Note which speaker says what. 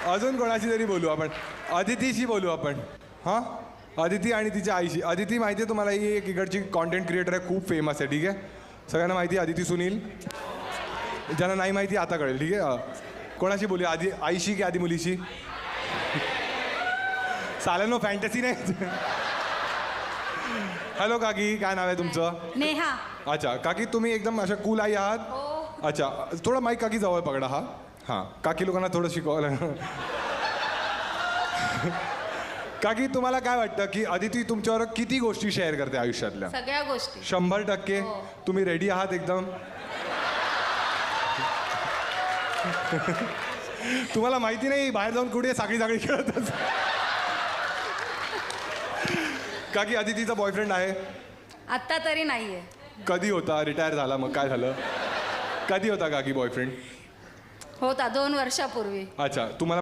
Speaker 1: अजून कोणाशी तरी बोलू आपण. अदितीशी बोलू आपण. हां, अदिती आणि तिच्या आईशी. अदिती माहिती आहे तुम्हाला, ही एक इकडची कॉन्टेंट क्रिएटर आहे, खूप फेमस आहे. ठीक आहे, सगळ्यांना माहिती आहे अदिती सुनील. ज्यांना नाही माहिती आता कळेल. ठीक आहे, कोणाशी बोलू, आधी आईशी की आधी मुलीशी? साल्यानो फॅन्टसी नाही. हॅलो काकी, काय नाव आहे तुमचं?
Speaker 2: नेहा.
Speaker 1: अच्छा काकी, तुम्ही एकदम अशा कूल आई आहात. अच्छा, थोडं माईक काकी जवळ पकडा. हा हां, काकी लोकांना थोडं शिकवायला. काकी, तुम्हाला काय वाटतं की अदिती तुमच्यावर किती गोष्टी शेअर करते आयुष्यातल्या?
Speaker 2: सगळ्या गोष्टी.
Speaker 1: 100%. तुम्ही रेडी आहात एकदम? तुम्हाला माहिती नाही बाहेर जाऊन कुठे साखळी साखळी खेळत असते. काकी, अदितीचा बॉयफ्रेंड आहे?
Speaker 2: आत्ता तरी नाहीये.
Speaker 1: कधी होता? रिटायर झाला मग काय झालं? कधी होता काकी बॉयफ्रेंड?
Speaker 2: होता 2 वर्षापूर्वी.
Speaker 1: अच्छा, तुम्हाला